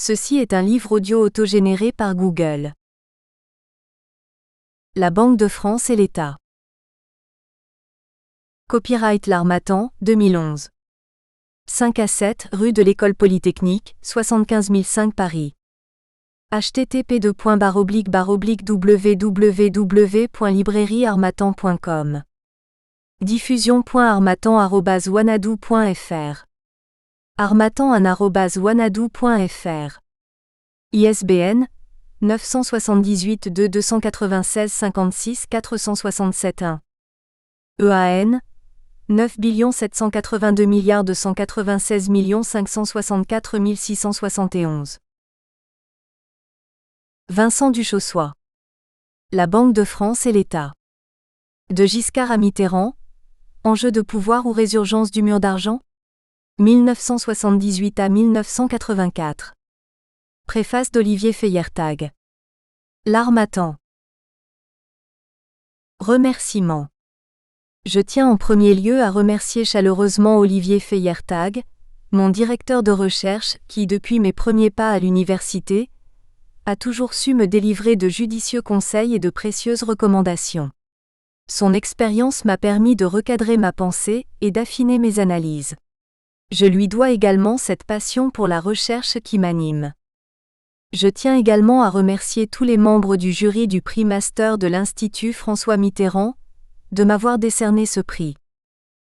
Ceci est un livre audio autogénéré par Google. La Banque de France et l'État. Copyright L'Harmattan, 2011. 5 à 7 rue de l'École Polytechnique, 75 005 Paris. http://www.librairieharmattan.com. diffusion.harmattan@wanadoo.fr. harmattan@wanadoo.fr. ISBN 978 2 296 56 467 1. EAN 9 782 296 564 671. Vincent Duchossois. La Banque de France et l'État. De Giscard à Mitterrand, enjeu de pouvoir ou résurgence du mur d'argent 1978 à 1984. Préface d'Olivier Feyertag. L'Harmattan. Remerciements. Je tiens en premier lieu à remercier chaleureusement Olivier Feyertag, mon directeur de recherche qui, depuis mes premiers pas à l'université, a toujours su me délivrer de judicieux conseils et de précieuses recommandations. Son expérience m'a permis de recadrer ma pensée et d'affiner mes analyses. Je lui dois également cette passion pour la recherche qui m'anime. Je tiens également à remercier tous les membres du jury du prix Master de l'Institut François Mitterrand de m'avoir décerné ce prix.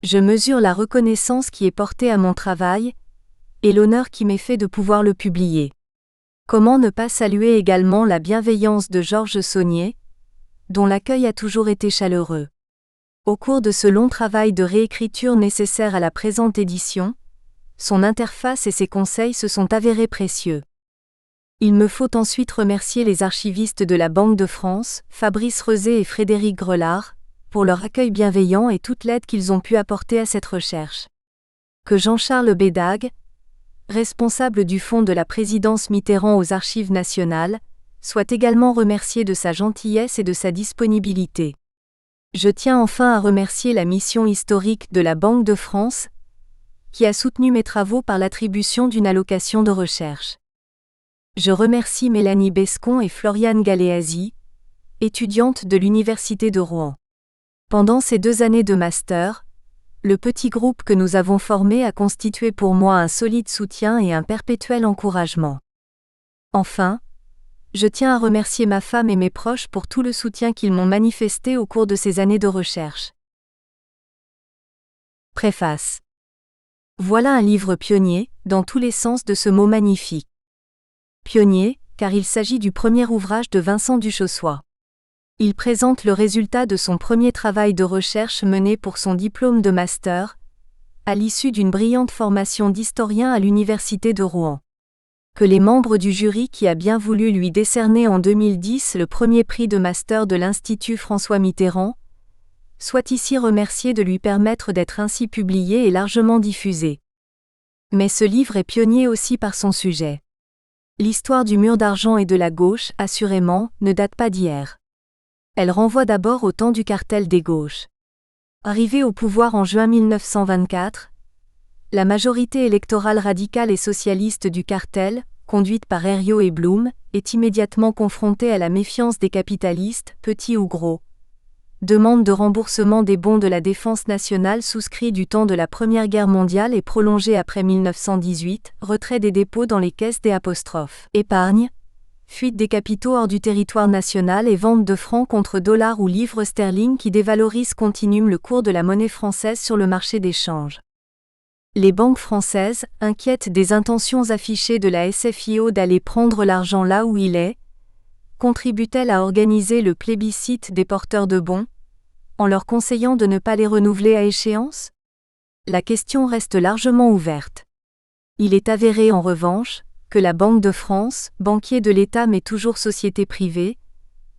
Je mesure la reconnaissance qui est portée à mon travail et l'honneur qui m'est fait de pouvoir le publier. Comment ne pas saluer également la bienveillance de Georges Saunier, dont l'accueil a toujours été chaleureux. Au cours de ce long travail de réécriture nécessaire à la présente édition, son interface et ses conseils se sont avérés précieux. Il me faut ensuite remercier les archivistes de la Banque de France, Fabrice Rezé et Frédéric Grelard, pour leur accueil bienveillant et toute l'aide qu'ils ont pu apporter à cette recherche. Que Jean-Charles Bédag, responsable du fonds de la présidence Mitterrand aux Archives nationales, soit également remercié de sa gentillesse et de sa disponibilité. Je tiens enfin à remercier la mission historique de la Banque de France, qui a soutenu mes travaux par l'attribution d'une allocation de recherche. Je remercie Mélanie Bescon et Floriane Galéasi, étudiantes de l'Université de Rouen. Pendant ces 2 années de master, le petit groupe que nous avons formé a constitué pour moi un solide soutien et un perpétuel encouragement. Enfin, je tiens à remercier ma femme et mes proches pour tout le soutien qu'ils m'ont manifesté au cours de ces années de recherche. Préface. Voilà un livre pionnier, dans tous les sens de ce mot magnifique. Pionnier, car il s'agit du premier ouvrage de Vincent Duchossois. Il présente le résultat de son premier travail de recherche mené pour son diplôme de master, à l'issue d'une brillante formation d'historien à l'Université de Rouen. Que les membres du jury qui a bien voulu lui décerner en 2010 le premier prix de master de l'Institut François Mitterrand, soient ici remerciés de lui permettre d'être ainsi publié et largement diffusé. Mais ce livre est pionnier aussi par son sujet. L'histoire du mur d'argent et de la gauche, assurément, ne date pas d'hier. Elle renvoie d'abord au temps du cartel des gauches. Arrivé au pouvoir en juin 1924, la majorité électorale radicale et socialiste du cartel, conduite par Herriot et Blum, est immédiatement confrontée à la méfiance des capitalistes, petits ou gros. Demande de remboursement des bons de la défense nationale souscrits du temps de la Première Guerre mondiale et prolongés après 1918, retrait des dépôts dans les caisses des apostrophes. Épargne, fuite des capitaux hors du territoire national et vente de francs contre dollars ou livres sterling qui dévalorisent continuellement le cours de la monnaie française sur le marché des changes. Les banques françaises, inquiètes des intentions affichées de la SFIO d'aller prendre l'argent là où il est, contribuent-elles à organiser le plébiscite des porteurs de bons, en leur conseillant de ne pas les renouveler à échéance ? La question reste largement ouverte. Il est avéré en revanche, que la Banque de France, banquier de l'État mais toujours société privée,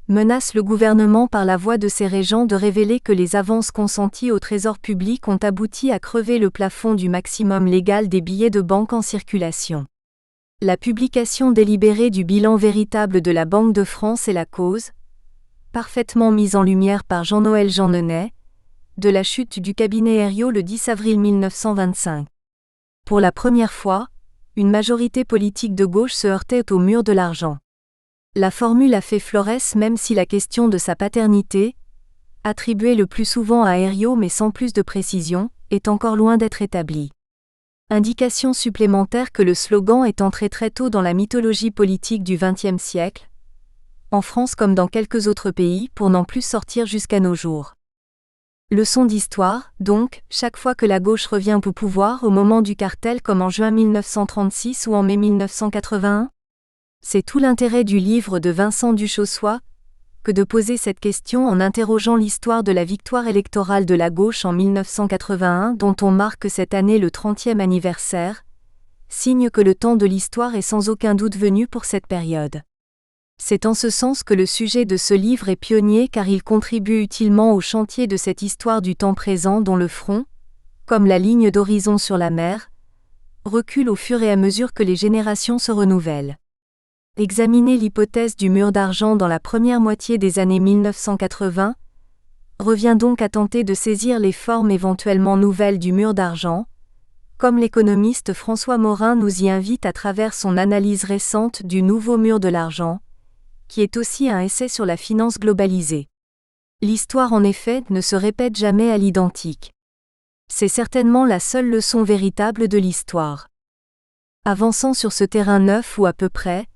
menace le gouvernement par la voix de ses régents de révéler que les avances consenties au Trésor public ont abouti à crever le plafond du maximum légal des billets de banque en circulation. La publication délibérée du bilan véritable de la Banque de France est la cause, parfaitement mise en lumière par Jean-Noël Jeanneney, de la chute du cabinet Herriot le 10 avril 1925. Pour la première fois, une majorité politique de gauche se heurtait au mur de l'argent. La formule a fait florès même si la question de sa paternité, attribuée le plus souvent à Herriot mais sans plus de précision, est encore loin d'être établie. Indication supplémentaire que le slogan est entré très tôt dans la mythologie politique du XXe siècle, en France comme dans quelques autres pays, pour n'en plus sortir jusqu'à nos jours. Leçon d'histoire, donc, chaque fois que la gauche revient au pouvoir au moment du cartel comme en juin 1936 ou en mai 1981 ? C'est tout l'intérêt du livre de Vincent Duchossois que de poser cette question en interrogeant l'histoire de la victoire électorale de la gauche en 1981 dont on marque cette année le 30e anniversaire, signe que le temps de l'histoire est sans aucun doute venu pour cette période. C'est en ce sens que le sujet de ce livre est pionnier car il contribue utilement au chantier de cette histoire du temps présent dont le front, comme la ligne d'horizon sur la mer, recule au fur et à mesure que les générations se renouvellent. Examiner l'hypothèse du mur d'argent dans la première moitié des années 1980 revient donc à tenter de saisir les formes éventuellement nouvelles du mur d'argent, comme l'économiste François Morin nous y invite à travers son analyse récente du nouveau mur de l'argent, qui est aussi un essai sur la finance globalisée. L'histoire en effet ne se répète jamais à l'identique. C'est certainement la seule leçon véritable de l'histoire. Avançant sur ce terrain neuf ou à peu près,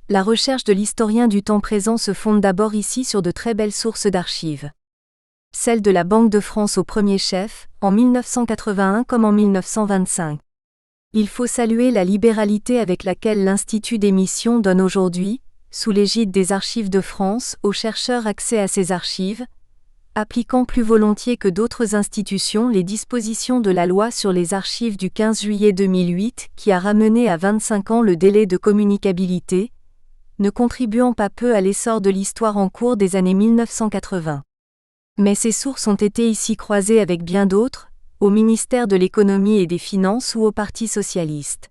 la recherche de l'historien du temps présent se fonde d'abord ici sur de très belles sources d'archives. Celle de la Banque de France au premier chef, en 1981 comme en 1925. Il faut saluer la libéralité avec laquelle l'Institut d'émission donne aujourd'hui, sous l'égide des Archives de France, aux chercheurs accès à ces archives, appliquant plus volontiers que d'autres institutions les dispositions de la loi sur les archives du 15 juillet 2008 qui a ramené à 25 ans le délai de communicabilité, ne contribuant pas peu à l'essor de l'histoire en cours des années 1980. Mais ces sources ont été ici croisées avec bien d'autres, au ministère de l'Économie et des Finances ou au Parti socialiste.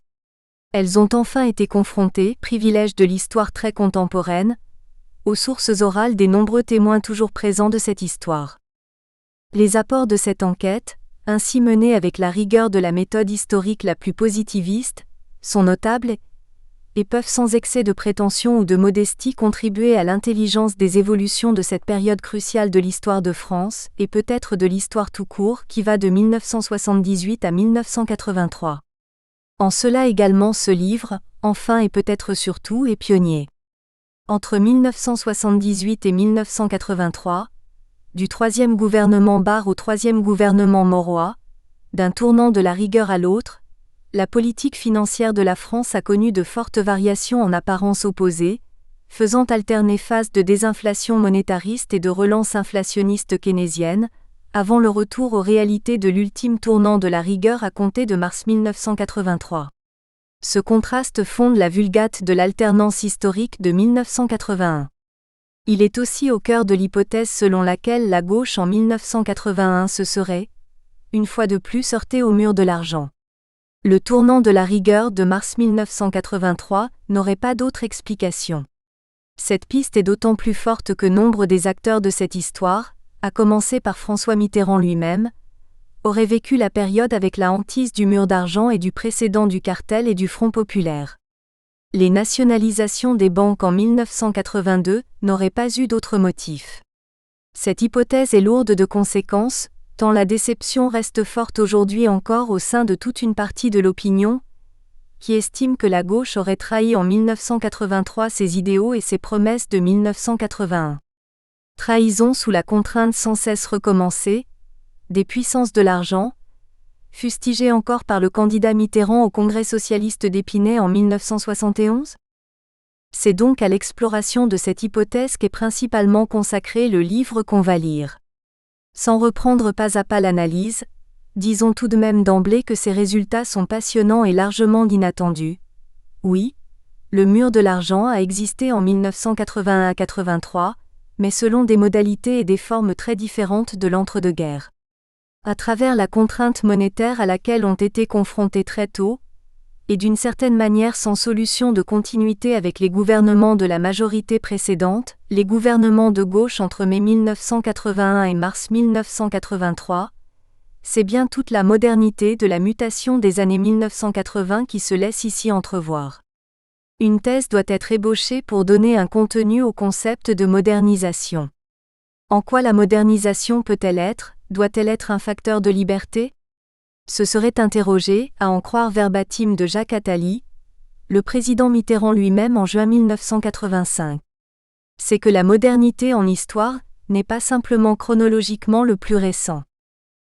Elles ont enfin été confrontées, privilège de l'histoire très contemporaine, aux sources orales des nombreux témoins toujours présents de cette histoire. Les apports de cette enquête, ainsi menée avec la rigueur de la méthode historique la plus positiviste, sont notables et peuvent sans excès de prétention ou de modestie contribuer à l'intelligence des évolutions de cette période cruciale de l'histoire de France, et peut-être de l'histoire tout court qui va de 1978 à 1983. En cela également ce livre, enfin et peut-être surtout, est pionnier. Entre 1978 et 1983, du troisième gouvernement Barre au troisième gouvernement Mauroy, d'un tournant de la rigueur à l'autre, la politique financière de la France a connu de fortes variations en apparence opposées, faisant alterner phases de désinflation monétariste et de relance inflationniste keynésienne, avant le retour aux réalités de l'ultime tournant de la rigueur à compter de mars 1983. Ce contraste fonde la vulgate de l'alternance historique de 1981. Il est aussi au cœur de l'hypothèse selon laquelle la gauche en 1981 se serait, une fois de plus, heurtée au mur de l'argent. Le tournant de la rigueur de mars 1983 n'aurait pas d'autre explication. Cette piste est d'autant plus forte que nombre des acteurs de cette histoire, à commencer par François Mitterrand lui-même, auraient vécu la période avec la hantise du mur d'argent et du précédent du cartel et du Front populaire. Les nationalisations des banques en 1982 n'auraient pas eu d'autre motif. Cette hypothèse est lourde de conséquences, tant la déception reste forte aujourd'hui encore au sein de toute une partie de l'opinion, qui estime que la gauche aurait trahi en 1983 ses idéaux et ses promesses de 1981. Trahison sous la contrainte sans cesse recommencée, des puissances de l'argent, fustigée encore par le candidat Mitterrand au Congrès socialiste d'Épinay en 1971 ? C'est donc à l'exploration de cette hypothèse qu'est principalement consacré le livre qu'on va lire. Sans reprendre pas à pas l'analyse, disons tout de même d'emblée que ces résultats sont passionnants et largement inattendus. Oui, le mur de l'argent a existé en 1981 à 83, mais selon des modalités et des formes très différentes de l'entre-deux-guerres. À travers la contrainte monétaire à laquelle ont été confrontés très tôt, et d'une certaine manière sans solution de continuité avec les gouvernements de la majorité précédente, les gouvernements de gauche entre mai 1981 et mars 1983, c'est bien toute la modernité de la mutation des années 1980 qui se laisse ici entrevoir. Une thèse doit être ébauchée pour donner un contenu au concept de modernisation. En quoi la modernisation peut-elle être, doit-elle être un facteur de liberté ? Se serait interrogé, à en croire verbatim de Jacques Attali, le président Mitterrand lui-même en juin 1985. C'est que la modernité en histoire n'est pas simplement chronologiquement le plus récent.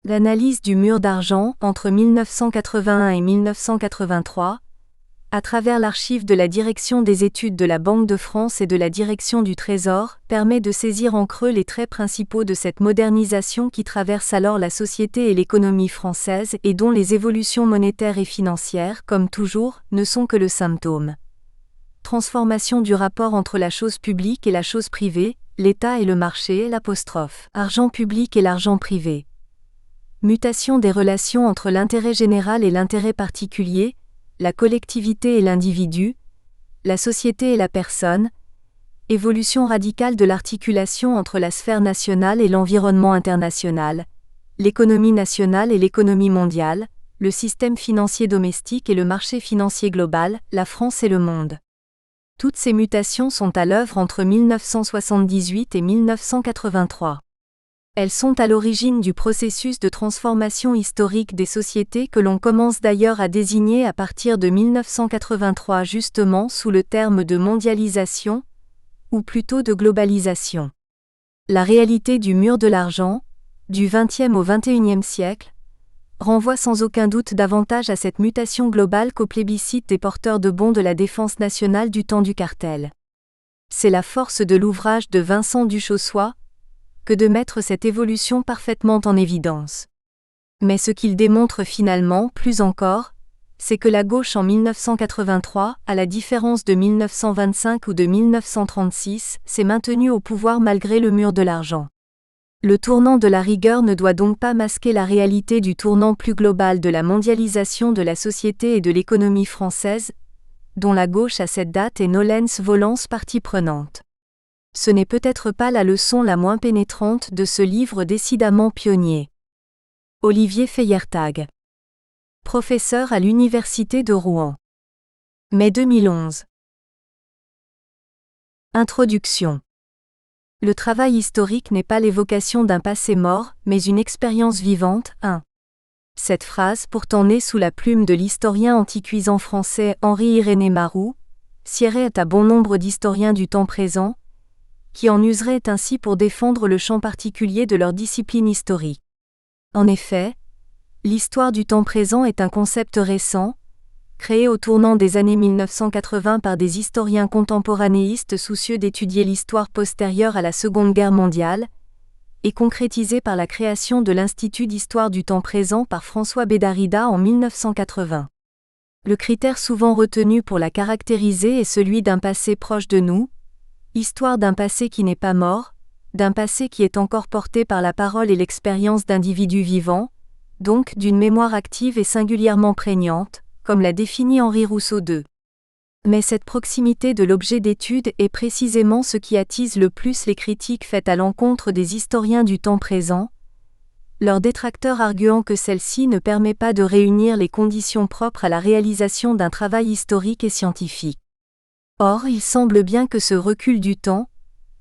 L'analyse du mur d'argent entre 1981 et 1983, à travers l'archive de la Direction des études de la Banque de France et de la Direction du Trésor, permet de saisir en creux les traits principaux de cette modernisation qui traverse alors la société et l'économie française et dont les évolutions monétaires et financières, comme toujours, ne sont que le symptôme. Transformation du rapport entre la chose publique et la chose privée, l'État et le marché, argent public et l'argent privé. Mutation des relations entre l'intérêt général et l'intérêt particulier, la collectivité et l'individu, la société et la personne, évolution radicale de l'articulation entre la sphère nationale et l'environnement international, l'économie nationale et l'économie mondiale, le système financier domestique et le marché financier global, la France et le monde. Toutes ces mutations sont à l'œuvre entre 1978 et 1983. Elles sont à l'origine du processus de transformation historique des sociétés que l'on commence d'ailleurs à désigner à partir de 1983 justement sous le terme de mondialisation, ou plutôt de globalisation. La réalité du mur de l'argent, du XXe au XXIe siècle, renvoie sans aucun doute davantage à cette mutation globale qu'au plébiscite des porteurs de bons de la défense nationale du temps du cartel. C'est la force de l'ouvrage de Vincent Duchossois que de mettre cette évolution parfaitement en évidence. Mais ce qu'il démontre finalement, plus encore, c'est que la gauche en 1983, à la différence de 1925 ou de 1936, s'est maintenue au pouvoir malgré le mur de l'argent. Le tournant de la rigueur ne doit donc pas masquer la réalité du tournant plus global de la mondialisation de la société et de l'économie française, dont la gauche à cette date est nolens volens partie prenante. Ce n'est peut-être pas la leçon la moins pénétrante de ce livre décidément pionnier. Olivier Feyertag. Professeur à l'Université de Rouen. Mai 2011. Introduction. Le travail historique n'est pas l'évocation d'un passé mort, mais une expérience vivante. 1. Cette phrase, pourtant née sous la plume de l'historien antiquisant français Henri-Irénée Maroux, siérait à bon nombre d'historiens du temps présent, qui en useraient ainsi pour défendre le champ particulier de leur discipline historique. En effet, l'histoire du temps présent est un concept récent, créé au tournant des années 1980 par des historiens contemporanéistes soucieux d'étudier l'histoire postérieure à la Seconde Guerre mondiale, et concrétisé par la création de l'Institut d'histoire du temps présent par François Bédarida en 1980. Le critère souvent retenu pour la caractériser est celui d'un passé proche de nous, histoire d'un passé qui n'est pas mort, d'un passé qui est encore porté par la parole et l'expérience d'individus vivants, donc d'une mémoire active et singulièrement prégnante, comme l'a défini Henri Rousseau II. Mais cette proximité de l'objet d'étude est précisément ce qui attise le plus les critiques faites à l'encontre des historiens du temps présent, leurs détracteurs arguant que celle-ci ne permet pas de réunir les conditions propres à la réalisation d'un travail historique et scientifique. Or, il semble bien que ce recul du temps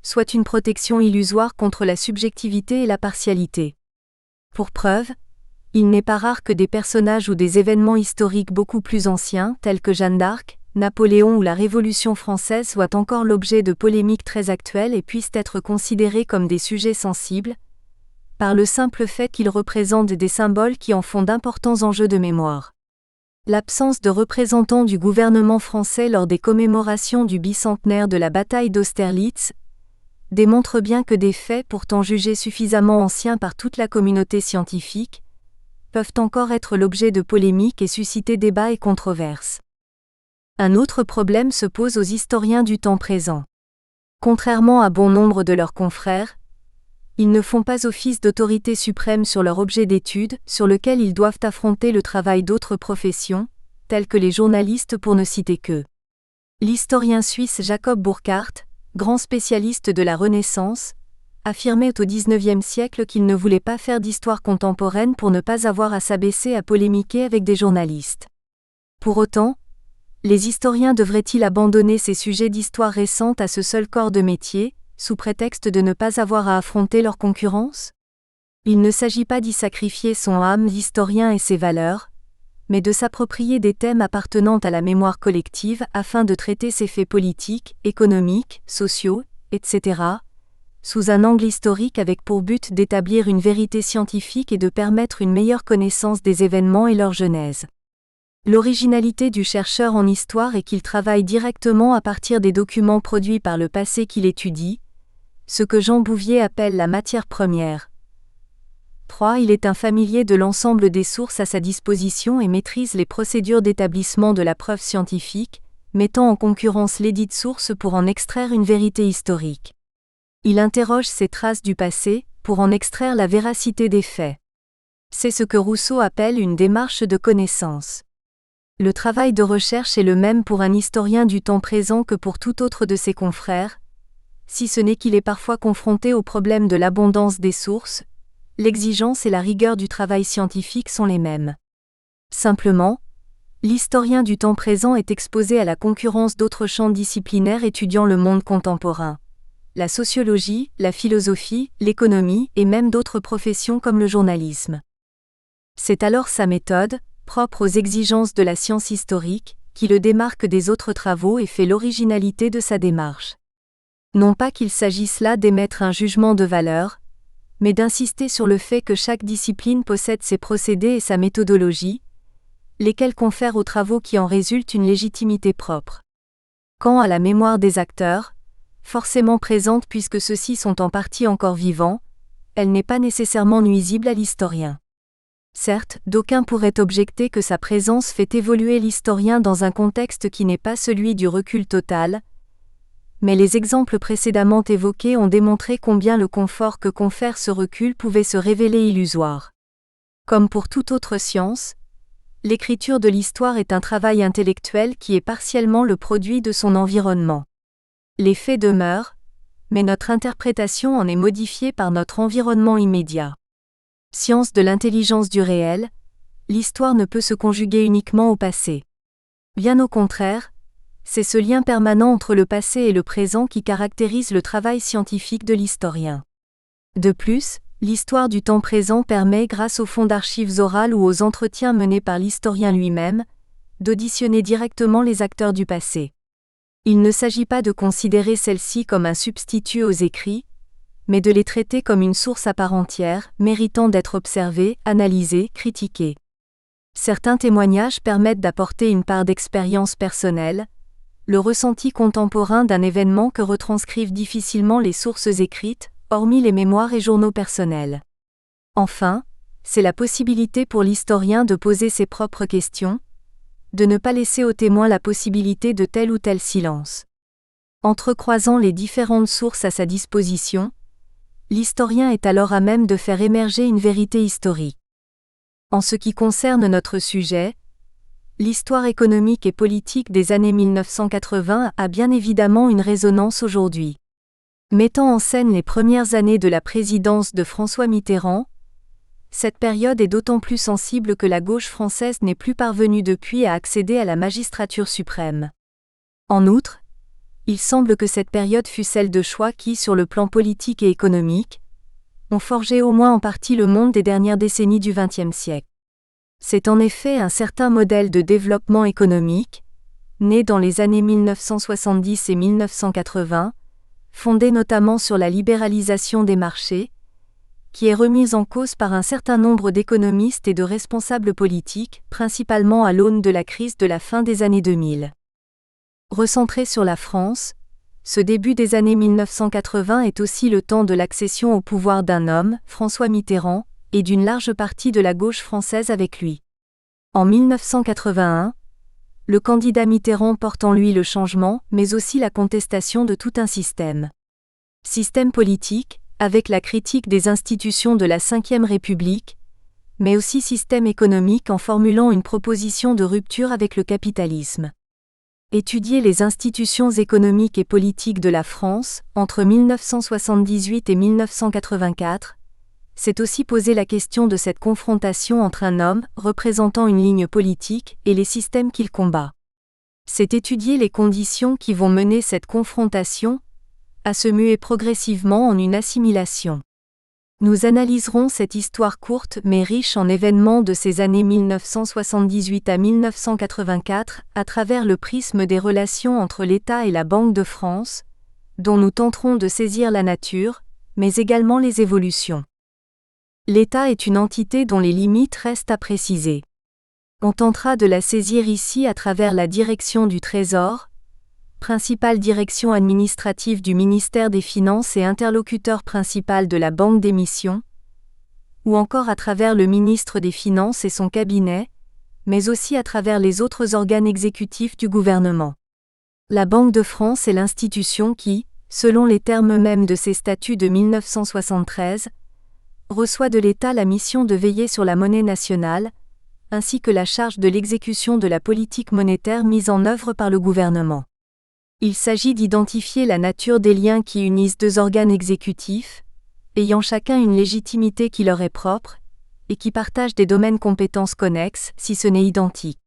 soit une protection illusoire contre la subjectivité et la partialité. Pour preuve, il n'est pas rare que des personnages ou des événements historiques beaucoup plus anciens, tels que Jeanne d'Arc, Napoléon ou la Révolution française, soient encore l'objet de polémiques très actuelles et puissent être considérés comme des sujets sensibles, par le simple fait qu'ils représentent des symboles qui en font d'importants enjeux de mémoire. L'absence de représentants du gouvernement français lors des commémorations du bicentenaire de la bataille d'Austerlitz démontre bien que des faits pourtant jugés suffisamment anciens par toute la communauté scientifique peuvent encore être l'objet de polémiques et susciter débats et controverses. Un autre problème se pose aux historiens du temps présent. Contrairement à bon nombre de leurs confrères, ils ne font pas office d'autorité suprême sur leur objet d'étude, sur lequel ils doivent affronter le travail d'autres professions, telles que les journalistes pour ne citer que. L'historien suisse Jacob Burckhardt, grand spécialiste de la Renaissance, affirmait au XIXe siècle qu'il ne voulait pas faire d'histoire contemporaine pour ne pas avoir à s'abaisser à polémiquer avec des journalistes. Pour autant, les historiens devraient-ils abandonner ces sujets d'histoire récente à ce seul corps de métier, sous prétexte de ne pas avoir à affronter leur concurrence ? Il ne s'agit pas d'y sacrifier son âme d'historien et ses valeurs, mais de s'approprier des thèmes appartenant à la mémoire collective afin de traiter ces faits politiques, économiques, sociaux, etc., sous un angle historique avec pour but d'établir une vérité scientifique et de permettre une meilleure connaissance des événements et leur genèse. L'originalité du chercheur en histoire est qu'il travaille directement à partir des documents produits par le passé qu'il étudie, ce que Jean Bouvier appelle la matière première. 3. Il est un familier de l'ensemble des sources à sa disposition et maîtrise les procédures d'établissement de la preuve scientifique, mettant en concurrence lesdites sources pour en extraire une vérité historique. Il interroge ces traces du passé, pour en extraire la véracité des faits. C'est ce que Rousseau appelle une démarche de connaissance. Le travail de recherche est le même pour un historien du temps présent que pour tout autre de ses confrères, si ce n'est qu'il est parfois confronté au problème de l'abondance des sources, l'exigence et la rigueur du travail scientifique sont les mêmes. Simplement, l'historien du temps présent est exposé à la concurrence d'autres champs disciplinaires étudiant le monde contemporain. La sociologie, la philosophie, l'économie et même d'autres professions comme le journalisme. C'est alors sa méthode, propre aux exigences de la science historique, qui le démarque des autres travaux et fait l'originalité de sa démarche. Non pas qu'il s'agisse là d'émettre un jugement de valeur, mais d'insister sur le fait que chaque discipline possède ses procédés et sa méthodologie, lesquels confèrent aux travaux qui en résultent une légitimité propre. Quant à la mémoire des acteurs, forcément présente puisque ceux-ci sont en partie encore vivants, elle n'est pas nécessairement nuisible à l'historien. Certes, d'aucuns pourraient objecter que sa présence fait évoluer l'historien dans un contexte qui n'est pas celui du recul total, mais les exemples précédemment évoqués ont démontré combien le confort que confère ce recul pouvait se révéler illusoire. Comme pour toute autre science, l'écriture de l'histoire est un travail intellectuel qui est partiellement le produit de son environnement. Les faits demeurent, mais notre interprétation en est modifiée par notre environnement immédiat. Science de l'intelligence du réel, l'histoire ne peut se conjuguer uniquement au passé. Bien au contraire, c'est ce lien permanent entre le passé et le présent qui caractérise le travail scientifique de l'historien. De plus, l'histoire du temps présent permet, grâce aux fonds d'archives orales ou aux entretiens menés par l'historien lui-même, d'auditionner directement les acteurs du passé. Il ne s'agit pas de considérer celles-ci comme un substitut aux écrits, mais de les traiter comme une source à part entière, méritant d'être observée, analysée, critiquée. Certains témoignages permettent d'apporter une part d'expérience personnelle, le ressenti contemporain d'un événement que retranscrivent difficilement les sources écrites, hormis les mémoires et journaux personnels. Enfin, c'est la possibilité pour l'historien de poser ses propres questions, de ne pas laisser au témoin la possibilité de tel ou tel silence. Entrecroisant les différentes sources à sa disposition, l'historien est alors à même de faire émerger une vérité historique. En ce qui concerne notre sujet, l'histoire économique et politique des années 1980 a bien évidemment une résonance aujourd'hui. Mettant en scène les premières années de la présidence de François Mitterrand, cette période est d'autant plus sensible que la gauche française n'est plus parvenue depuis à accéder à la magistrature suprême. En outre, il semble que cette période fut celle de choix qui, sur le plan politique et économique, ont forgé au moins en partie le monde des dernières décennies du XXe siècle. C'est en effet un certain modèle de développement économique, né dans les années 1970 et 1980, fondé notamment sur la libéralisation des marchés, qui est remise en cause par un certain nombre d'économistes et de responsables politiques, principalement à l'aune de la crise de la fin des années 2000. Recentré sur la France, ce début des années 1980 est aussi le temps de l'accession au pouvoir d'un homme, François Mitterrand, et d'une large partie de la gauche française avec lui. En 1981, le candidat Mitterrand porte en lui le changement, mais aussi la contestation de tout un système. Système politique, avec la critique des institutions de la Ve République, mais aussi système économique en formulant une proposition de rupture avec le capitalisme. Étudier les institutions économiques et politiques de la France, entre 1978 et 1984, c'est aussi poser la question de cette confrontation entre un homme, représentant une ligne politique, et les systèmes qu'il combat. C'est étudier les conditions qui vont mener cette confrontation à se muer progressivement en une assimilation. Nous analyserons cette histoire courte mais riche en événements de ces années 1978 à 1984 à travers le prisme des relations entre l'État et la Banque de France, dont nous tenterons de saisir la nature, mais également les évolutions. L'État est une entité dont les limites restent à préciser. On tentera de la saisir ici à travers la direction du Trésor, principale direction administrative du ministère des Finances et interlocuteur principal de la Banque d'émission, ou encore à travers le ministre des Finances et son cabinet, mais aussi à travers les autres organes exécutifs du gouvernement. La Banque de France est l'institution qui, selon les termes mêmes de ses statuts de 1973, reçoit de l'État la mission de veiller sur la monnaie nationale, ainsi que la charge de l'exécution de la politique monétaire mise en œuvre par le gouvernement. Il s'agit d'identifier la nature des liens qui unissent deux organes exécutifs, ayant chacun une légitimité qui leur est propre, et qui partagent des domaines compétences connexes, si ce n'est identiques.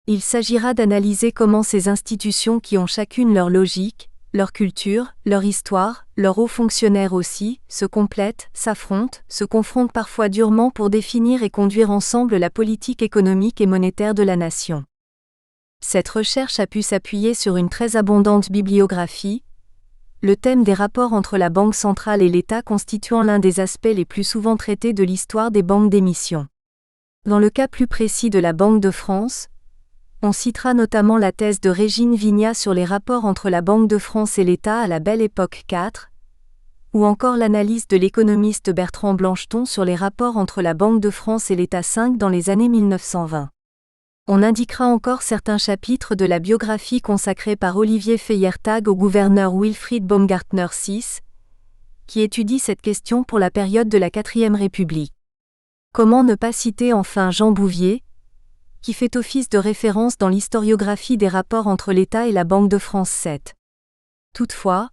Il s'agira d'analyser comment ces institutions qui ont chacune leur logique, leur culture, leur histoire, leurs hauts fonctionnaires aussi, se complètent, s'affrontent, se confrontent parfois durement pour définir et conduire ensemble la politique économique et monétaire de la nation. Cette recherche a pu s'appuyer sur une très abondante bibliographie, le thème des rapports entre la Banque centrale et l'État constituant l'un des aspects les plus souvent traités de l'histoire des banques d'émission. Dans le cas plus précis de la Banque de France, on citera notamment la thèse de Régine Vignat sur les rapports entre la Banque de France et l'État à la Belle Époque IV, ou encore l'analyse de l'économiste Bertrand Blancheton sur les rapports entre la Banque de France et l'État V dans les années 1920. On indiquera encore certains chapitres de la biographie consacrée par Olivier Feyertag au gouverneur Wilfried Baumgartner VI, qui étudie cette question pour la période de la Quatrième République. Comment ne pas citer enfin Jean Bouvier, qui fait office de référence dans l'historiographie des rapports entre l'État et la Banque de France VII. Toutefois,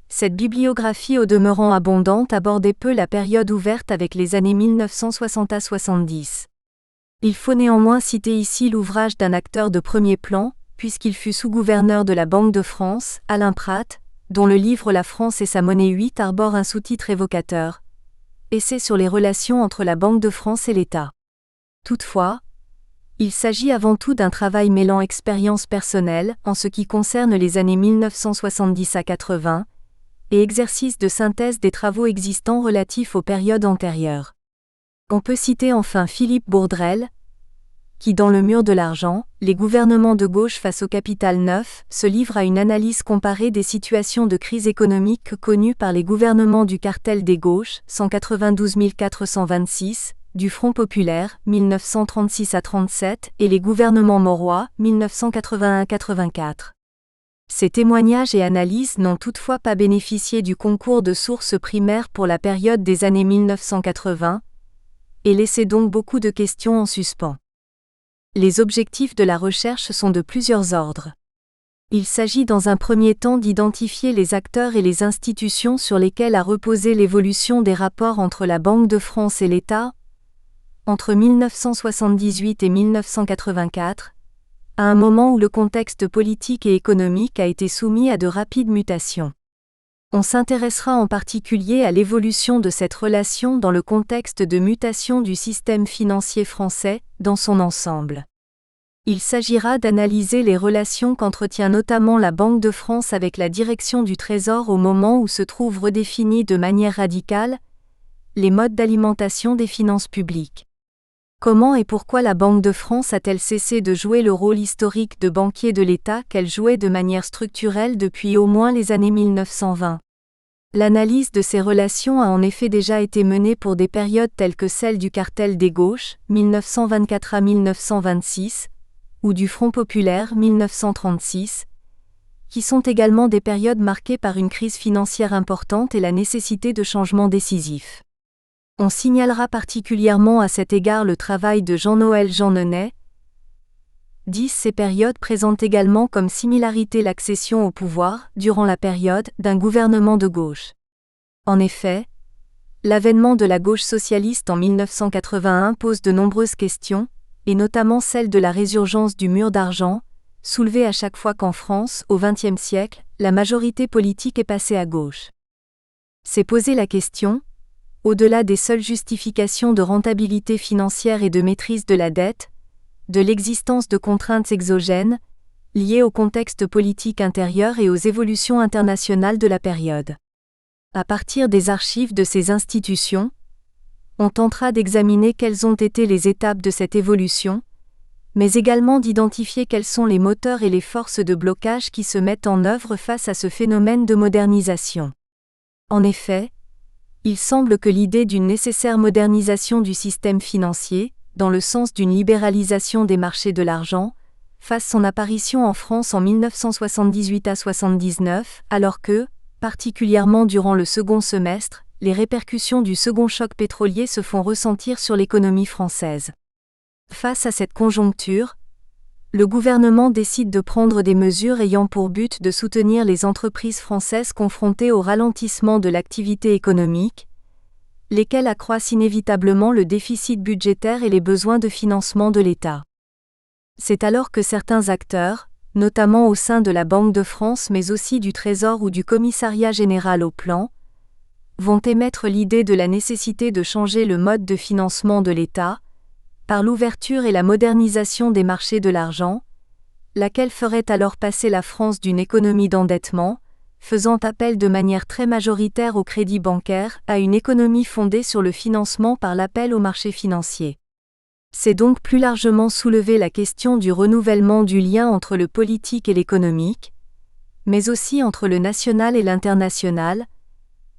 cette bibliographie au demeurant abondante abordait peu la période ouverte avec les années 1960 à 70. Il faut néanmoins citer ici l'ouvrage d'un acteur de premier plan, puisqu'il fut sous-gouverneur de la Banque de France, Alain Pratt, dont le livre La France et sa monnaie 8 arbore un sous-titre évocateur. Essai sur les relations entre la Banque de France et l'État. Toutefois, il s'agit avant tout d'un travail mêlant expérience personnelle, en ce qui concerne les années 1970 à 80, et exercice de synthèse des travaux existants relatifs aux périodes antérieures. On peut citer enfin Philippe Bourdrel, qui dans Le Mur de l'argent, les gouvernements de gauche face au capital neuf, se livre à une analyse comparée des situations de crise économique connues par les gouvernements du cartel des gauches, 192 426, du Front populaire, 1936 à 37, et les gouvernements Mauroy, 1981-84. Ces témoignages et analyses n'ont toutefois pas bénéficié du concours de sources primaires pour la période des années 1980, et laissaient donc beaucoup de questions en suspens. Les objectifs de la recherche sont de plusieurs ordres. Il s'agit dans un premier temps d'identifier les acteurs et les institutions sur lesquels a reposé l'évolution des rapports entre la Banque de France et l'État, entre 1978 et 1984, à un moment où le contexte politique et économique a été soumis à de rapides mutations. On s'intéressera en particulier à l'évolution de cette relation dans le contexte de mutation du système financier français, dans son ensemble. Il s'agira d'analyser les relations qu'entretient notamment la Banque de France avec la direction du Trésor au moment où se trouvent redéfinis de manière radicale les modes d'alimentation des finances publiques. Comment et pourquoi la Banque de France a-t-elle cessé de jouer le rôle historique de banquier de l'État qu'elle jouait de manière structurelle depuis au moins les années 1920 ? L'analyse de ces relations a en effet déjà été menée pour des périodes telles que celle du cartel des gauches, 1924 à 1926, ou du Front populaire, 1936, qui sont également des périodes marquées par une crise financière importante et la nécessité de changements décisifs. On signalera particulièrement à cet égard le travail de Jean-Noël Jeanneney, 10. Ces périodes présentent également comme similarité l'accession au pouvoir, durant la période, d'un gouvernement de gauche. En effet, l'avènement de la gauche socialiste en 1981 pose de nombreuses questions, et notamment celle de la résurgence du mur d'argent, soulevée à chaque fois qu'en France, au XXe siècle, la majorité politique est passée à gauche. C'est poser la question, au-delà des seules justifications de rentabilité financière et de maîtrise de la dette, de l'existence de contraintes exogènes, liées au contexte politique intérieur et aux évolutions internationales de la période. À partir des archives de ces institutions, on tentera d'examiner quelles ont été les étapes de cette évolution, mais également d'identifier quels sont les moteurs et les forces de blocage qui se mettent en œuvre face à ce phénomène de modernisation. En effet, il semble que l'idée d'une nécessaire modernisation du système financier, dans le sens d'une libéralisation des marchés de l'argent, fasse son apparition en France en 1978 à 79, alors que, particulièrement durant le second semestre, les répercussions du second choc pétrolier se font ressentir sur l'économie française. Face à cette conjoncture, le gouvernement décide de prendre des mesures ayant pour but de soutenir les entreprises françaises confrontées au ralentissement de l'activité économique, lesquelles accroissent inévitablement le déficit budgétaire et les besoins de financement de l'État. C'est alors que certains acteurs, notamment au sein de la Banque de France mais aussi du Trésor ou du Commissariat général au plan, vont émettre l'idée de la nécessité de changer le mode de financement de l'État, par l'ouverture et la modernisation des marchés de l'argent, laquelle ferait alors passer la France d'une économie d'endettement, faisant appel de manière très majoritaire au crédit bancaire, à une économie fondée sur le financement par l'appel aux marchés financiers. C'est donc plus largement soulever la question du renouvellement du lien entre le politique et l'économique, mais aussi entre le national et l'international,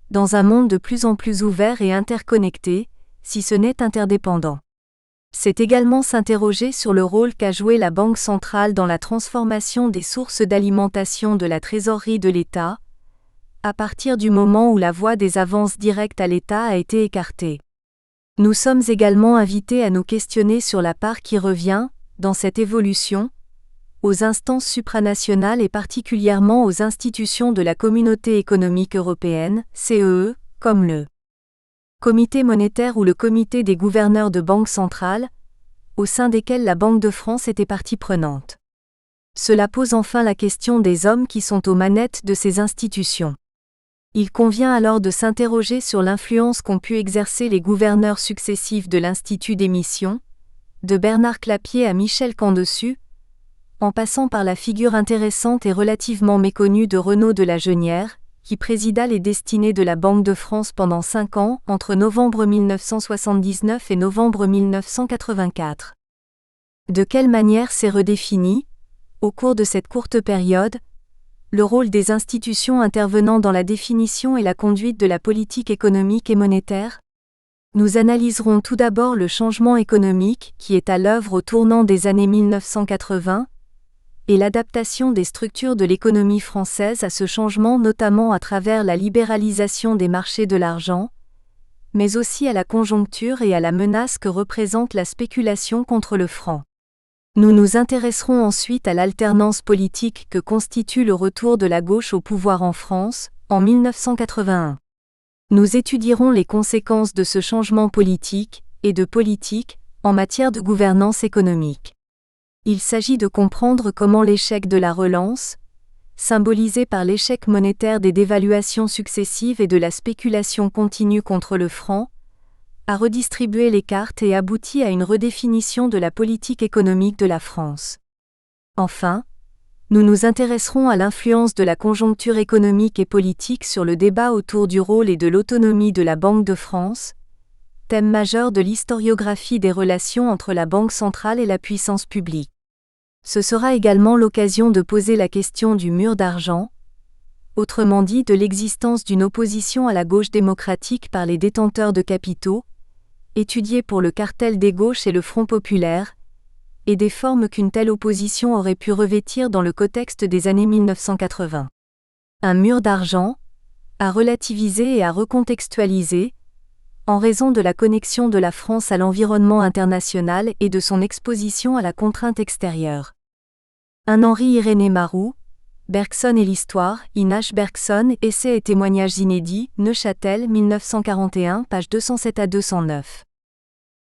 dans un monde de plus en plus ouvert et interconnecté, si ce n'est interdépendant. C'est également s'interroger sur le rôle qu'a joué la Banque centrale dans la transformation des sources d'alimentation de la trésorerie de l'État, à partir du moment où la voie des avances directes à l'État a été écartée. Nous sommes également invités à nous questionner sur la part qui revient, dans cette évolution, aux instances supranationales et particulièrement aux institutions de la Communauté économique européenne, CEE, comme le Comité monétaire ou le Comité des gouverneurs de banque centrale, au sein desquels la Banque de France était partie prenante. Cela pose enfin la question des hommes qui sont aux manettes de ces institutions. Il convient alors de s'interroger sur l'influence qu'ont pu exercer les gouverneurs successifs de l'Institut d'émission, de Bernard Clapier à Michel Camdessus, en passant par la figure intéressante et relativement méconnue de Renaud de la Jeunière, qui présida les destinées de la Banque de France pendant 5 ans, entre novembre 1979 et novembre 1984. De quelle manière s'est redéfini, au cours de cette courte période, le rôle des institutions intervenant dans la définition et la conduite de la politique économique et monétaire? Nous analyserons tout d'abord le changement économique qui est à l'œuvre au tournant des années 1980, et l'adaptation des structures de l'économie française à ce changement notamment à travers la libéralisation des marchés de l'argent, mais aussi à la conjoncture et à la menace que représente la spéculation contre le franc. Nous nous intéresserons ensuite à l'alternance politique que constitue le retour de la gauche au pouvoir en France, en 1981. Nous étudierons les conséquences de ce changement politique, et de politique, en matière de gouvernance économique. Il s'agit de comprendre comment l'échec de la relance, symbolisé par l'échec monétaire des dévaluations successives et de la spéculation continue contre le franc, a redistribué les cartes et abouti à une redéfinition de la politique économique de la France. Enfin, nous nous intéresserons à l'influence de la conjoncture économique et politique sur le débat autour du rôle et de l'autonomie de la Banque de France, thème majeur de l'historiographie des relations entre la Banque centrale et la puissance publique. Ce sera également l'occasion de poser la question du mur d'argent, autrement dit de l'existence d'une opposition à la gauche démocratique par les détenteurs de capitaux, étudiée pour le cartel des gauches et le Front populaire, et des formes qu'une telle opposition aurait pu revêtir dans le contexte des années 1980. Un mur d'argent, à relativiser et à recontextualiser, en raison de la connexion de la France à l'environnement international et de son exposition à la contrainte extérieure. 1 Henri-Irénée Maroux, Bergson et l'histoire, H. Bergson, Essais et témoignages inédits, Neuchâtel, 1941, pages 207 à 209.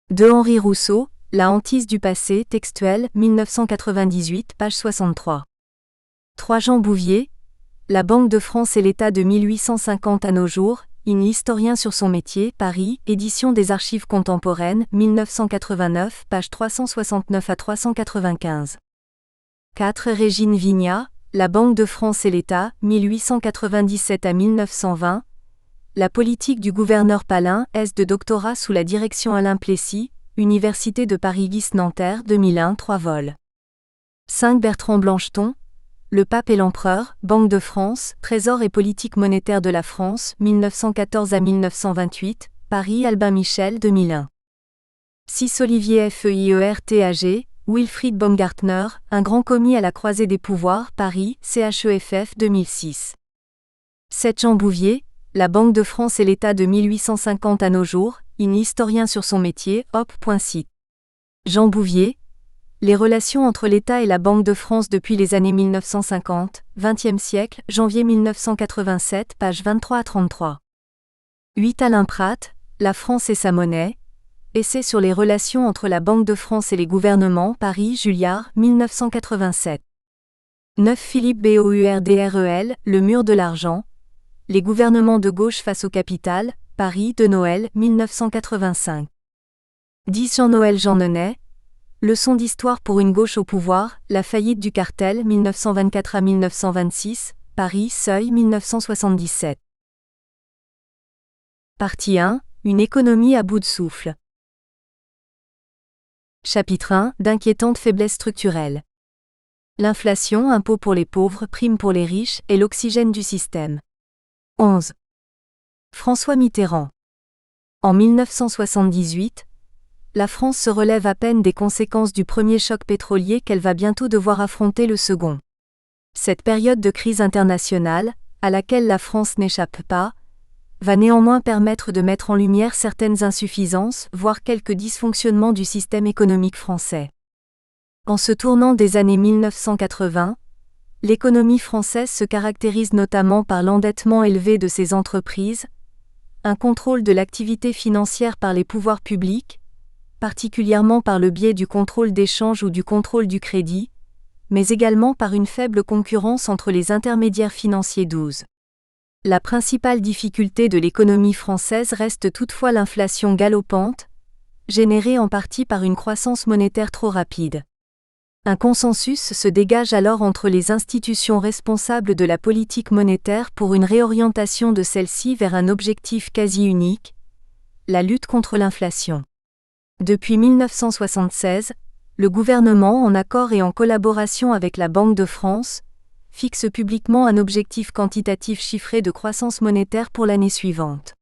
2 Henri Rousseau, La hantise du passé, textuel, 1998, page 63. 3 Jean Bouvier, La Banque de France et l'État de 1850 à nos jours, historien sur son métier, Paris, édition des Archives contemporaines, 1989, pages 369 à 395. 4 Régine Vignat, La Banque de France et l'État, 1897 à 1920, La politique du gouverneur Palin, thèse de doctorat sous la direction Alain Plessis, Université de Paris-Guise-Nanterre, 2001, 3 vols. 5 Bertrand Blancheton, Le pape et l'empereur, Banque de France, Trésor et politique monétaire de la France, 1914 à 1928, Paris Albin Michel, 2001. 6 Olivier Feiertag, Wilfried Baumgartner, Un grand commis à la croisée des pouvoirs, Paris, CHEFF, 2006. 7 Jean Bouvier, La Banque de France et l'État de 1850 à nos jours, historien sur son métier, Hop.site. Jean Bouvier, Les relations entre l'État et la Banque de France depuis les années 1950, XXe siècle, janvier 1987, pages 23 à 33. 8 Alain Pratt, La France et sa monnaie, Essai sur les relations entre la Banque de France et les gouvernements, Paris, Julliard, 1987. 9 Philippe Bourdrel, Le mur de l'argent, Les gouvernements de gauche face au capital, Paris, de Noël, 1985. 10 Jean-Noël Jeanneney, Leçon d'histoire pour une gauche au pouvoir, La faillite du cartel, 1924 à 1926, Paris, Seuil, 1977. Partie 1, Une économie à bout de souffle. Chapitre 1, D'inquiétantes faiblesses structurelles. L'inflation, impôt pour les pauvres, prime pour les riches, est l'oxygène du système. 11. François Mitterrand. En 1978, la France se relève à peine des conséquences du premier choc pétrolier qu'elle va bientôt devoir affronter le second. Cette période de crise internationale, à laquelle la France n'échappe pas, va néanmoins permettre de mettre en lumière certaines insuffisances, voire quelques dysfonctionnements du système économique français. En ce tournant des années 1980, l'économie française se caractérise notamment par l'endettement élevé de ses entreprises, un contrôle de l'activité financière par les pouvoirs publics, particulièrement par le biais du contrôle d'échange ou du contrôle du crédit, mais également par une faible concurrence entre les intermédiaires financiers. 12. La principale difficulté de l'économie française reste toutefois l'inflation galopante, générée en partie par une croissance monétaire trop rapide. Un consensus se dégage alors entre les institutions responsables de la politique monétaire pour une réorientation de celle-ci vers un objectif quasi unique, la lutte contre l'inflation. Depuis 1976, le gouvernement, en accord et en collaboration avec la Banque de France, fixe publiquement un objectif quantitatif chiffré de croissance monétaire pour l'année suivante.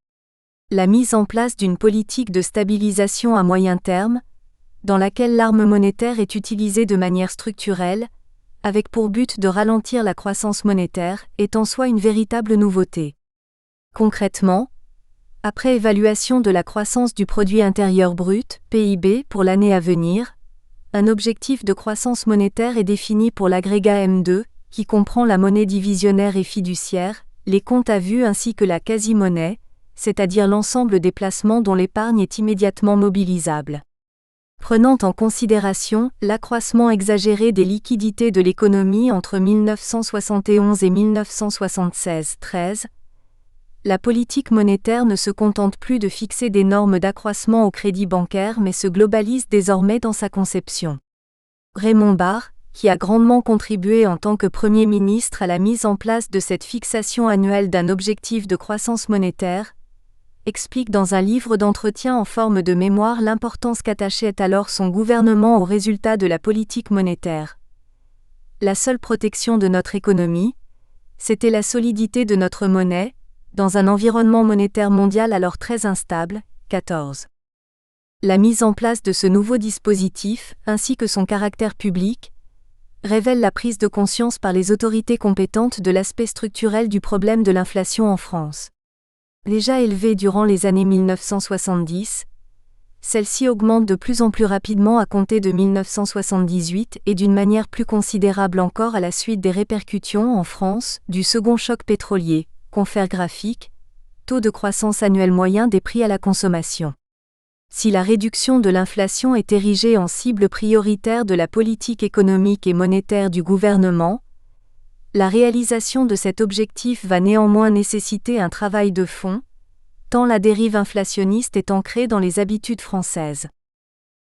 La mise en place d'une politique de stabilisation à moyen terme, dans laquelle l'arme monétaire est utilisée de manière structurelle, avec pour but de ralentir la croissance monétaire, est en soi une véritable nouveauté. Concrètement, après évaluation de la croissance du produit intérieur brut, PIB, pour l'année à venir, un objectif de croissance monétaire est défini pour l'agrégat M2, qui comprend la monnaie divisionnaire et fiduciaire, les comptes à vue ainsi que la quasi-monnaie, c'est-à-dire l'ensemble des placements dont l'épargne est immédiatement mobilisable. Prenant en considération l'accroissement exagéré des liquidités de l'économie entre 1971 et 1976-13, la politique monétaire ne se contente plus de fixer des normes d'accroissement au crédit bancaire mais se globalise désormais dans sa conception. Raymond Barre, qui a grandement contribué en tant que Premier ministre à la mise en place de cette fixation annuelle d'un objectif de croissance monétaire, explique dans un livre d'entretien en forme de mémoire l'importance qu'attachait alors son gouvernement aux résultats de la politique monétaire. La seule protection de notre économie, c'était la solidité de notre monnaie, dans un environnement monétaire mondial alors très instable. 14. La mise en place de ce nouveau dispositif, ainsi que son caractère public, révèle la prise de conscience par les autorités compétentes de l'aspect structurel du problème de l'inflation en France. Déjà élevée durant les années 1970, celle-ci augmente de plus en plus rapidement à compter de 1978 et d'une manière plus considérable encore à la suite des répercussions en France du second choc pétrolier, confère graphique, taux de croissance annuel moyen des prix à la consommation. Si la réduction de l'inflation est érigée en cible prioritaire de la politique économique et monétaire du gouvernement, la réalisation de cet objectif va néanmoins nécessiter un travail de fond, tant la dérive inflationniste est ancrée dans les habitudes françaises.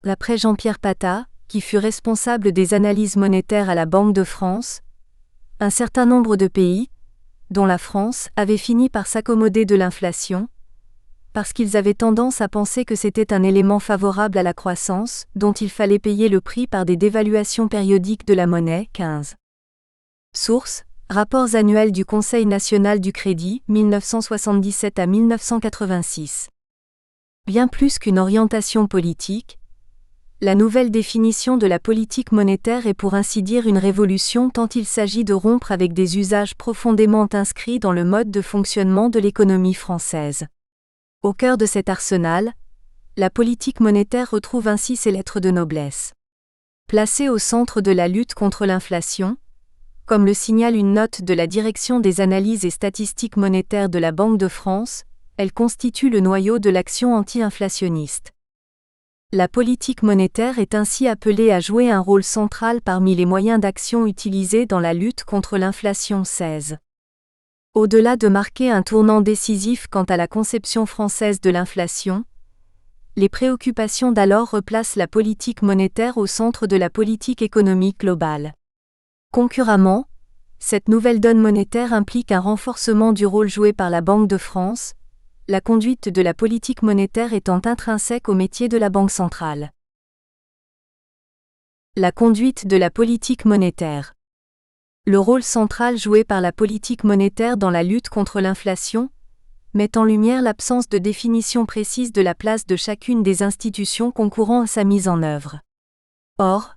D'après Jean-Pierre Patta, qui fut responsable des analyses monétaires à la Banque de France, un certain nombre de pays, dont la France, avaient fini par s'accommoder de l'inflation, parce qu'ils avaient tendance à penser que c'était un élément favorable à la croissance, dont il fallait payer le prix par des dévaluations périodiques de la monnaie. 15. Source: Rapports annuels du Conseil national du crédit, 1977 à 1986. Bien plus qu'une orientation politique, la nouvelle définition de la politique monétaire est pour ainsi dire une révolution tant il s'agit de rompre avec des usages profondément inscrits dans le mode de fonctionnement de l'économie française. Au cœur de cet arsenal, la politique monétaire retrouve ainsi ses lettres de noblesse. Placée au centre de la lutte contre l'inflation, comme le signale une note de la Direction des analyses et statistiques monétaires de la Banque de France, elle constitue le noyau de l'action anti-inflationniste. La politique monétaire est ainsi appelée à jouer un rôle central parmi les moyens d'action utilisés dans la lutte contre l'inflation. 16. Au-delà de marquer un tournant décisif quant à la conception française de l'inflation, les préoccupations d'alors replacent la politique monétaire au centre de la politique économique globale. Concurremment, cette nouvelle donne monétaire implique un renforcement du rôle joué par la Banque de France, la conduite de la politique monétaire étant intrinsèque au métier de la Banque centrale. La conduite de la politique monétaire. Le rôle central joué par la politique monétaire dans la lutte contre l'inflation met en lumière l'absence de définition précise de la place de chacune des institutions concourant à sa mise en œuvre. Or,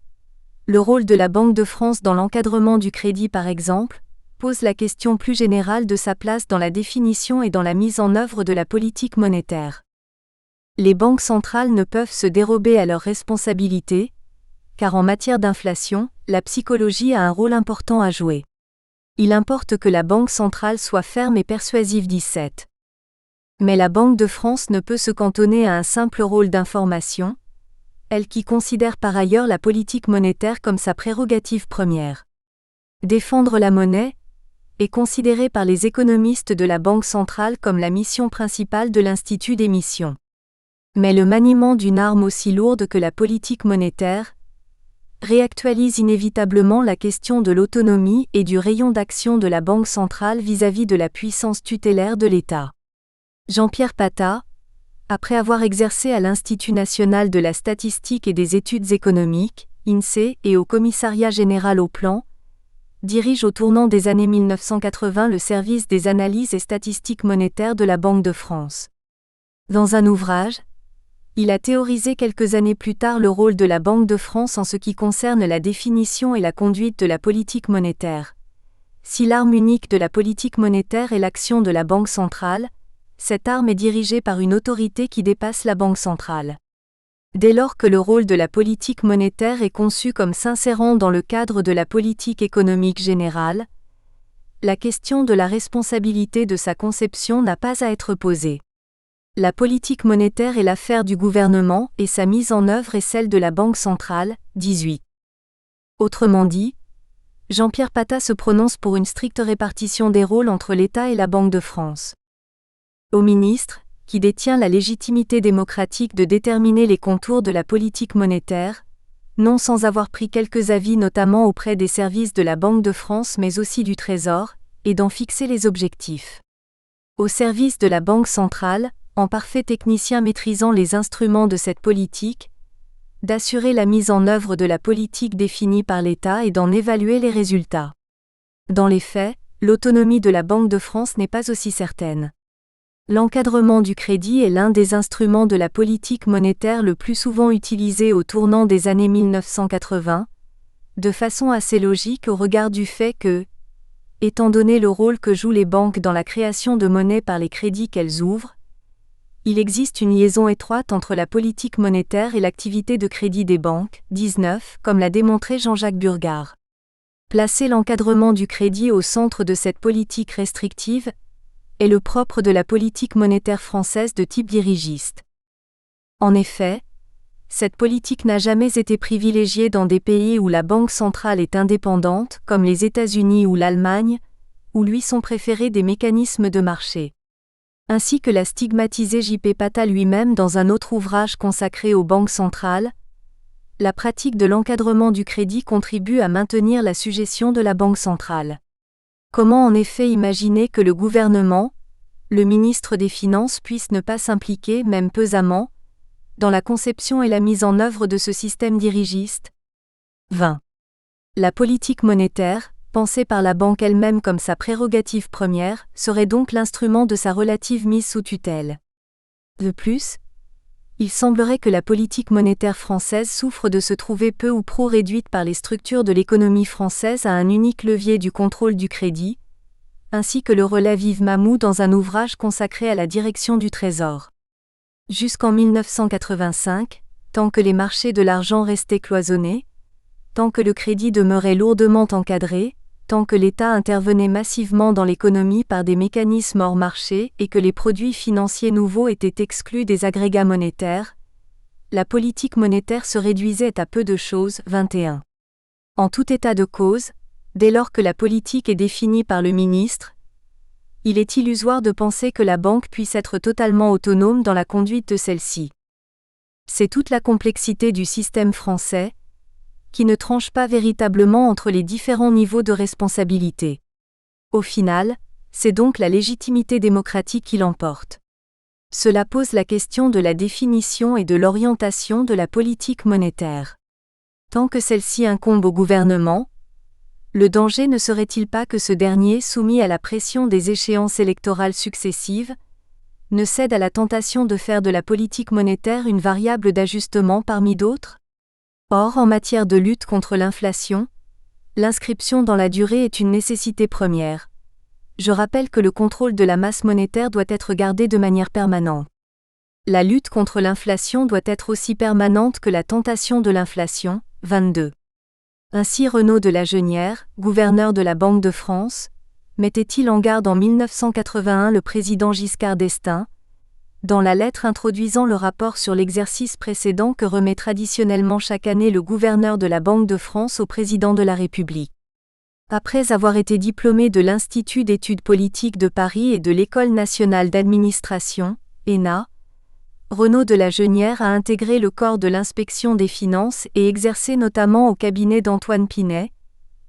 le rôle de la Banque de France dans l'encadrement du crédit par exemple, pose la question plus générale de sa place dans la définition et dans la mise en œuvre de la politique monétaire. Les banques centrales ne peuvent se dérober à leurs responsabilités, car en matière d'inflation, la psychologie a un rôle important à jouer. Il importe que la Banque centrale soit ferme et persuasive. 17. Mais la Banque de France ne peut se cantonner à un simple rôle d'information, elle qui considère par ailleurs la politique monétaire comme sa prérogative première. Défendre la monnaie est considéré par les économistes de la Banque centrale comme la mission principale de l'Institut d'émission. Mais le maniement d'une arme aussi lourde que la politique monétaire réactualise inévitablement la question de l'autonomie et du rayon d'action de la Banque centrale vis-à-vis de la puissance tutélaire de l'État. Jean-Pierre Patta, après avoir exercé à l'Institut national de la statistique et des études économiques, INSEE, et au Commissariat général au plan, dirige au tournant des années 1980 le service des analyses et statistiques monétaires de la Banque de France. Dans un ouvrage, il a théorisé quelques années plus tard le rôle de la Banque de France en ce qui concerne la définition et la conduite de la politique monétaire. Si l'arme unique de la politique monétaire est l'action de la Banque centrale, cette arme est dirigée par une autorité qui dépasse la Banque centrale. Dès lors que le rôle de la politique monétaire est conçu comme s'insérant dans le cadre de la politique économique générale, la question de la responsabilité de sa conception n'a pas à être posée. La politique monétaire est l'affaire du gouvernement et sa mise en œuvre est celle de la Banque centrale. 18. Autrement dit, Jean-Pierre Patta se prononce pour une stricte répartition des rôles entre l'État et la Banque de France. Au ministre, qui détient la légitimité démocratique de déterminer les contours de la politique monétaire, non sans avoir pris quelques avis notamment auprès des services de la Banque de France mais aussi du Trésor, et d'en fixer les objectifs. Au service de la Banque centrale, en parfait technicien maîtrisant les instruments de cette politique, d'assurer la mise en œuvre de la politique définie par l'État et d'en évaluer les résultats. Dans les faits, l'autonomie de la Banque de France n'est pas aussi certaine. L'encadrement du crédit est l'un des instruments de la politique monétaire le plus souvent utilisé au tournant des années 1980, de façon assez logique au regard du fait que, étant donné le rôle que jouent les banques dans la création de monnaie par les crédits qu'elles ouvrent, Il existe une liaison étroite entre la politique monétaire et l'activité de crédit des banques. 19, comme l'a démontré Jean-Jacques Burgard. Placer l'encadrement du crédit au centre de cette politique restrictive est le propre de la politique monétaire française de type dirigiste. En effet, cette politique n'a jamais été privilégiée dans des pays où la banque centrale est indépendante, comme les États-Unis ou l'Allemagne, où lui sont préférés des mécanismes de marché. Ainsi que l'a stigmatisé J.P. Pata lui-même dans un autre ouvrage consacré aux banques centrales, la pratique de l'encadrement du crédit contribue à maintenir la sujétion de la Banque centrale. Comment en effet imaginer que le gouvernement, le ministre des Finances puisse ne pas s'impliquer, même pesamment, dans la conception et la mise en œuvre de ce système dirigiste? 20. La politique monétaire, pensée par la banque elle-même comme sa prérogative première, serait donc l'instrument de sa relative mise sous tutelle. De plus, il semblerait que la politique monétaire française souffre de se trouver peu ou prou réduite par les structures de l'économie française à un unique levier du contrôle du crédit, ainsi que le relève Yves Mamou dans un ouvrage consacré à la direction du Trésor. Jusqu'en 1985, tant que les marchés de l'argent restaient cloisonnés, tant que le crédit demeurait lourdement encadré, tant que l'État intervenait massivement dans l'économie par des mécanismes hors marché et que les produits financiers nouveaux étaient exclus des agrégats monétaires, la politique monétaire se réduisait à peu de choses. 21. En tout état de cause, dès lors que la politique est définie par le ministre, il est illusoire de penser que la banque puisse être totalement autonome dans la conduite de celle-ci. C'est toute la complexité du système français, qui ne tranche pas véritablement entre les différents niveaux de responsabilité. Au final, c'est donc la légitimité démocratique qui l'emporte. Cela pose la question de la définition et de l'orientation de la politique monétaire. Tant que celle-ci incombe au gouvernement, le danger ne serait-il pas que ce dernier, soumis à la pression des échéances électorales successives, ne cède à la tentation de faire de la politique monétaire une variable d'ajustement parmi d'autres? Or, en matière de lutte contre l'inflation, l'inscription dans la durée est une nécessité première. Je rappelle que le contrôle de la masse monétaire doit être gardé de manière permanente. La lutte contre l'inflation doit être aussi permanente que la tentation de l'inflation. 22. Ainsi Renaud de la Jeunière, gouverneur de la Banque de France, mettait-il en garde en 1981 le président Giscard d'Estaing, dans la lettre introduisant le rapport sur l'exercice précédent que remet traditionnellement chaque année le gouverneur de la Banque de France au président de la République. Après avoir été diplômé de l'Institut d'études politiques de Paris et de l'École nationale d'administration, ENA, Renaud de la Jeunière a intégré le corps de l'inspection des finances et exercé notamment au cabinet d'Antoine Pinet,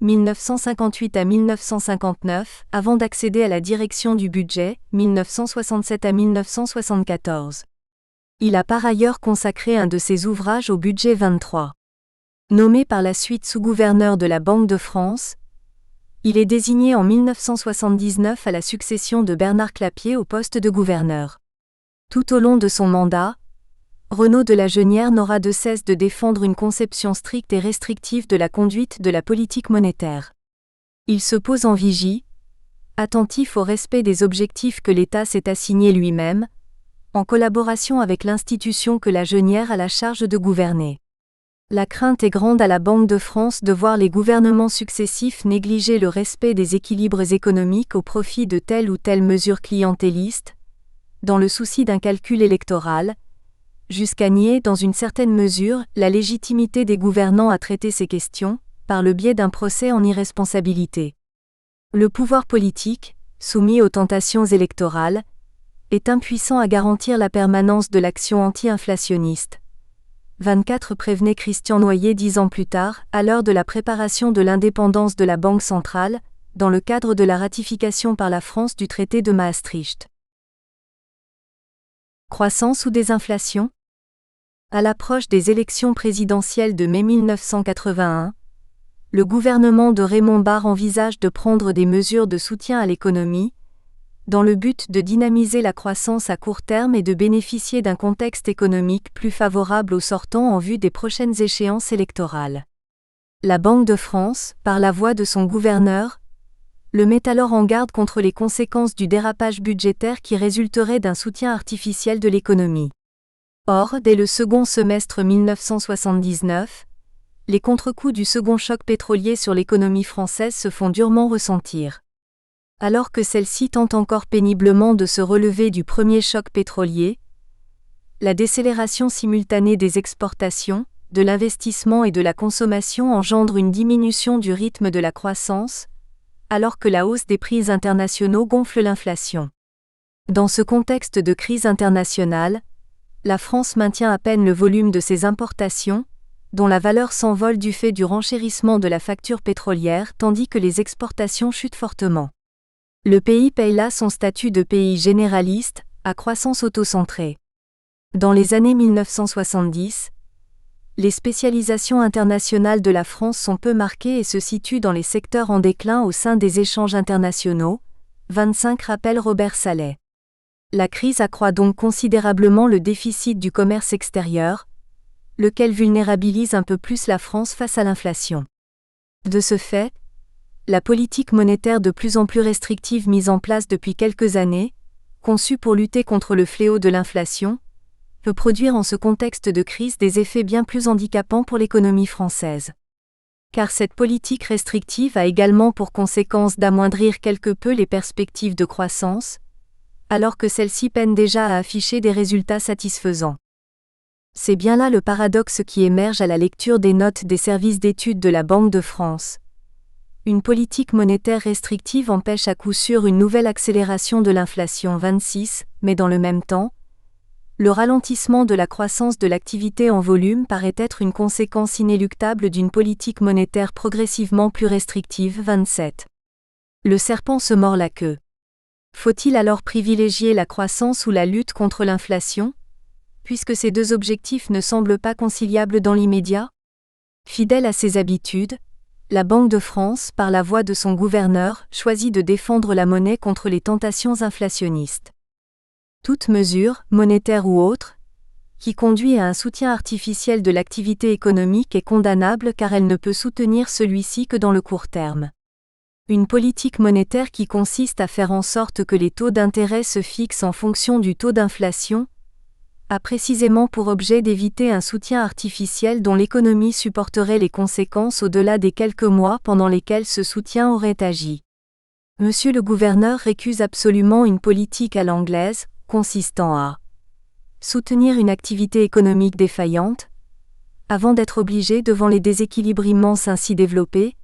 1958 à 1959, avant d'accéder à la direction du budget, 1967 à 1974. Il a par ailleurs consacré un de ses ouvrages au budget 23. Nommé par la suite sous-gouverneur de la Banque de France, il est désigné en 1979 à la succession de Bernard Clapier au poste de gouverneur. Tout au long de son mandat, Renaud de la Jeunière n'aura de cesse de défendre une conception stricte et restrictive de la conduite de la politique monétaire. Il se pose en vigie, attentif au respect des objectifs que l'État s'est assignés lui-même, en collaboration avec l'institution que la Jeunière a la charge de gouverner. La crainte est grande à la Banque de France de voir les gouvernements successifs négliger le respect des équilibres économiques au profit de telle ou telle mesure clientéliste, dans le souci d'un calcul électoral, jusqu'à nier dans une certaine mesure la légitimité des gouvernants à traiter ces questions, par le biais d'un procès en irresponsabilité. Le pouvoir politique, soumis aux tentations électorales, est impuissant à garantir la permanence de l'action anti-inflationniste. 24 prévenait Christian Noyer 10 ans plus tard, à l'heure de la préparation de l'indépendance de la Banque centrale, dans le cadre de la ratification par la France du traité de Maastricht. Croissance ou désinflation ? À l'approche des élections présidentielles de mai 1981, le gouvernement de Raymond Barre envisage de prendre des mesures de soutien à l'économie, dans le but de dynamiser la croissance à court terme et de bénéficier d'un contexte économique plus favorable aux sortants en vue des prochaines échéances électorales. La Banque de France, par la voix de son gouverneur, le met alors en garde contre les conséquences du dérapage budgétaire qui résulterait d'un soutien artificiel de l'économie. Or, dès le second semestre 1979, les contre-coups du second choc pétrolier sur l'économie française se font durement ressentir. Alors que celle-ci tente encore péniblement de se relever du premier choc pétrolier, la décélération simultanée des exportations, de l'investissement et de la consommation engendre une diminution du rythme de la croissance, alors que la hausse des prix internationaux gonfle l'inflation. Dans ce contexte de crise internationale, la France maintient à peine le volume de ses importations, dont la valeur s'envole du fait du renchérissement de la facture pétrolière tandis que les exportations chutent fortement. Le pays paye là son statut de pays généraliste, à croissance autocentrée. Dans les années 1970, les spécialisations internationales de la France sont peu marquées et se situent dans les secteurs en déclin au sein des échanges internationaux, 25 rappelle Robert Sallet. La crise accroît donc considérablement le déficit du commerce extérieur, lequel vulnérabilise un peu plus la France face à l'inflation. De ce fait, la politique monétaire de plus en plus restrictive mise en place depuis quelques années, conçue pour lutter contre le fléau de l'inflation, peut produire en ce contexte de crise des effets bien plus handicapants pour l'économie française. Car cette politique restrictive a également pour conséquence d'amoindrir quelque peu les perspectives de croissance, alors que celles-ci peinent déjà à afficher des résultats satisfaisants. C'est bien là le paradoxe qui émerge à la lecture des notes des services d'études de la Banque de France. Une politique monétaire restrictive empêche à coup sûr une nouvelle accélération de l'inflation 26, mais dans le même temps, le ralentissement de la croissance de l'activité en volume paraît être une conséquence inéluctable d'une politique monétaire progressivement plus restrictive 27. Le serpent se mord la queue. Faut-il alors privilégier la croissance ou la lutte contre l'inflation, puisque ces deux objectifs ne semblent pas conciliables dans l'immédiat ? Fidèle à ses habitudes, la Banque de France, par la voix de son gouverneur, choisit de défendre la monnaie contre les tentations inflationnistes. Toute mesure, monétaire ou autre, qui conduit à un soutien artificiel de l'activité économique est condamnable car elle ne peut soutenir celui-ci que dans le court terme. Une politique monétaire qui consiste à faire en sorte que les taux d'intérêt se fixent en fonction du taux d'inflation, a précisément pour objet d'éviter un soutien artificiel dont l'économie supporterait les conséquences au-delà des quelques mois pendant lesquels ce soutien aurait agi. Monsieur le gouverneur récuse absolument une politique à l'anglaise, consistant à soutenir une activité économique défaillante, avant d'être obligé devant les déséquilibres immenses ainsi développés,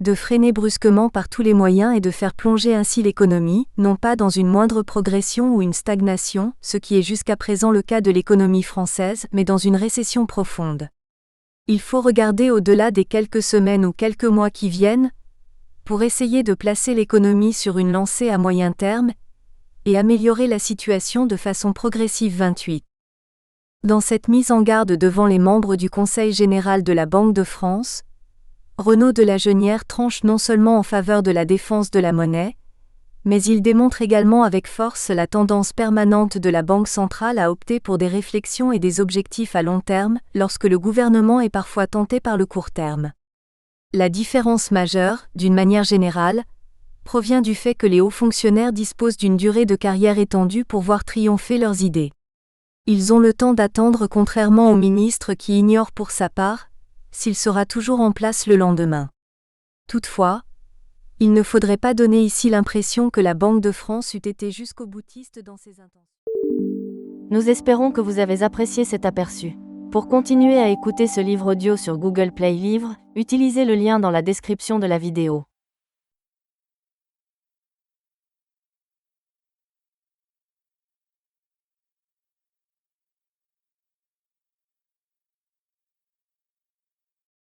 de freiner brusquement par tous les moyens et de faire plonger ainsi l'économie, non pas dans une moindre progression ou une stagnation, ce qui est jusqu'à présent le cas de l'économie française, mais dans une récession profonde. Il faut regarder au-delà des quelques semaines ou quelques mois qui viennent, pour essayer de placer l'économie sur une lancée à moyen terme, et améliorer la situation de façon progressive 28. Dans cette mise en garde devant les membres du Conseil général de la Banque de France, Renaud de la Jeunière tranche non seulement en faveur de la défense de la monnaie, mais il démontre également avec force la tendance permanente de la Banque centrale à opter pour des réflexions et des objectifs à long terme, lorsque le gouvernement est parfois tenté par le court terme. La différence majeure, d'une manière générale, provient du fait que les hauts fonctionnaires disposent d'une durée de carrière étendue pour voir triompher leurs idées. Ils ont le temps d'attendre contrairement au ministre qui ignore pour sa part s'il sera toujours en place le lendemain. Toutefois, il ne faudrait pas donner ici l'impression que la Banque de France eût été jusqu'au boutiste dans ses intentions. Nous espérons que vous avez apprécié cet aperçu. Pour continuer à écouter ce livre audio sur Google Play Livres, utilisez le lien dans la description de la vidéo.